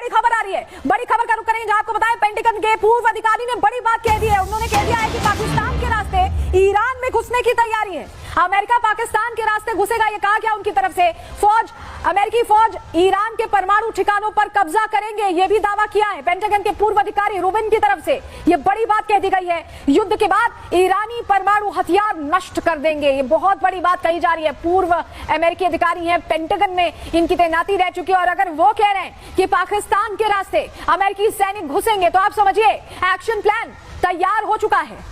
बड़ी खबर आ रही है, बड़ी खबर का रुख करेंगे जहां आपको बताएं पेंटागन के पूर्व अधिकारी ने बड़ी बात कह दी है। उन्होंने कह दिया है कि पाकिस्तान के रास्ते ईरान में घुसने की तैयारी है। अमेरिका पाकिस्तान के रास्ते घुसेगा, ये कहा गया उनकी तरफ से। अमेरिकी फौज ईरान के परमाणु ठिकानों पर कब्जा करेंगे, ये भी दावा किया है पेंटागन के पूर्व अधिकारी रूबिन की तरफ से। ये बड़ी बात कह दी गई है, युद्ध के बाद ईरानी परमाणु हथियार नष्ट कर देंगे, ये बहुत बड़ी बात कही जा रही है। पूर्व अमेरिकी अधिकारी हैं, पेंटागन में इनकी तैनाती रह चुकी है, और अगर वो कह रहे हैं कि पाकिस्तान के रास्ते अमेरिकी सैनिक घुसेंगे तो आप समझिए एक्शन प्लान तैयार हो चुका है।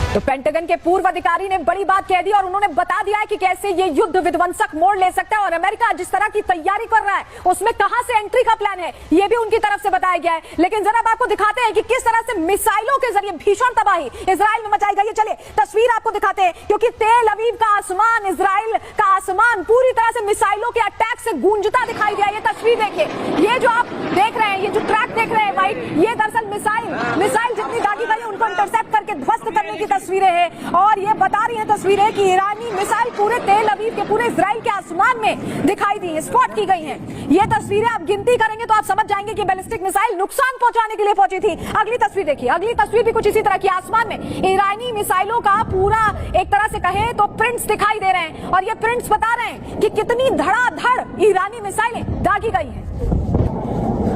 तो पेंटागन के पूर्व अधिकारी ने बड़ी बात कह दी और उन्होंने बता दिया है कि कैसे ये युद्ध विध्वंसक मोड़ ले सकता है, और अमेरिका जिस तरह की तैयारी कर रहा है उसमें कहां से एंट्री का प्लान है ये भी उनकी तरफ से बताया गया है। लेकिन जरा आपको दिखाते हैं कि किस तरह से मिसाइलों के जरिए भीषण तबाही इजराइल में मचाई गई है। चलिए तस्वीर आपको दिखाते हैं, क्योंकि तेल अवीव का आसमान, इजराइल का आसमान पूरी तरह से मिसाइलों के अटैक से गूंजता दिखाई दिया। ये तस्वीर देखिए, ये जो आप देख रहे हैं, ये जो ट्रैक देख रहे हैं व्हाइट, ये दरअसल मिसाइल जितनी दागी गई है उनको इंटरसेप्ट करके ध्वस्त करने की तस्वीरें हैं। और ये बता रही हैं तस्वीरें कि ईरानी मिसाइल पूरे तेल अवीव के, पूरे इजराइल के आसमान में दिखाई दी है, स्पॉट की गई हैं। ये तस्वीरें आप गिनती करेंगे तो आप समझ जाएंगे कि बैलिस्टिक मिसाइल नुकसान पहुंचाने के लिए पहुंची थी। अगली तस्वीर देखिए, अगली तस्वीर भी कुछ इसी तरह की, आसमान में ईरानी मिसाइलों का पूरा एक तरह से कहे तो प्रिंट्स दिखाई दे रहे हैं, और ये प्रिंट्स बता रहे हैं कि कितनी धड़ाधड़ ईरानी मिसाइलें दागी गई हैं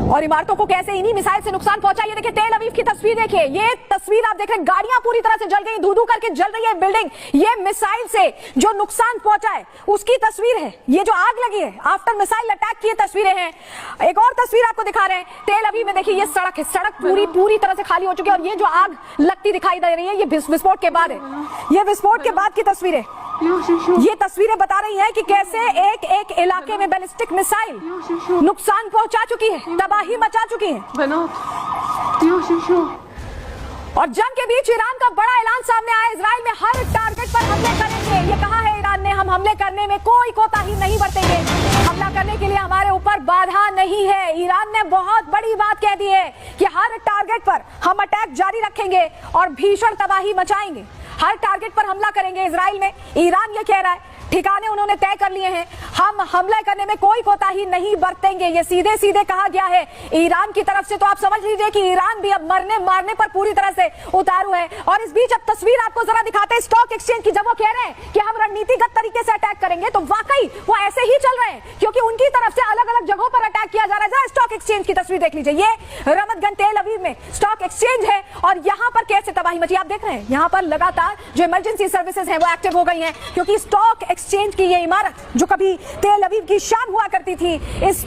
और इमारतों को कैसे इन्हीं मिसाइल से नुकसान पहुंचा। ये देखिए तेल अवीव की तस्वीर देखिए, ये तस्वीर आप देख रहे हैं, गाड़ियां पूरी तरह से जल गई, धू-धू करके जल रही है बिल्डिंग। ये मिसाइल से जो नुकसान पहुंचा है उसकी तस्वीर है, ये जो आग लगी है आफ्टर मिसाइल अटैक की तस्वीरें हैं। एक और तस्वीर आपको दिखा रहे हैं तेल अवीव में, देखिए ये सड़क है, सड़क पूरी तरह से खाली हो चुकी है, और ये जो आग लगती दिखाई दे रही है ये विस्फोट के बाद है, ये विस्फोट के बाद की तस्वीर है। ये तस्वीरें बता रही हैं कि कैसे एक एक इलाके में बैलिस्टिक मिसाइल नुकसान पहुंचा चुकी है, तबाही मचा चुकी है। और जंग के बीच ईरान का बड़ा ऐलान सामने आया, इजराइल में हर टारगेट पर हमले करेंगे। ये कहा है ईरान ने, हम हमले करने में कोई कोताही नहीं बरतेंगे, हमला करने के लिए हमारे ऊपर बाधा नहीं है। ईरान ने बहुत बड़ी बात कह दी है कि हर टारगेट पर हम अटैक जारी रखेंगे और भीषण तबाही मचाएंगे, हर टारगेट पर हमला करेंगे। इजराइल में ईरान ये कह रहा है, ठिकाने उन्होंने तय कर लिए हैं, हम हमला करने में कोई कोताही नहीं बरतेंगे, ये सीधे सीधे कहा गया है ईरान की तरफ से। तो आप समझ लीजिए कि ईरान भी अब मरने मारने पर पूरी तरह से उतारू है। और इस बीच अब तस्वीर आपको जरा दिखाते हैं स्टॉक एक्सचेंज की, जब वो कह रहे हैं कि हम रणनीतिगत तरीके से अटैक करेंगे तो वाकई वो ऐसे ही चल रहे हैं, क्योंकि उनकी तरफ से अलग अलग जगहों पर अटैक किया जा रहा है। स्टॉक एक्सचेंज की तस्वीर देख लीजिए, ये रमतगन तेल अवीव में स्टॉक एक्सचेंज है, और यहाँ पर कैसे तबाही मची आप देख रहे हैं। यहाँ पर लगातार जो इमरजेंसी सर्विसेज है वो एक्टिव हो गई है, क्योंकि स्टॉक एक्सचेंज की ये इमारत जो कभी तेल अवीव की शान हुआ करती थी, इस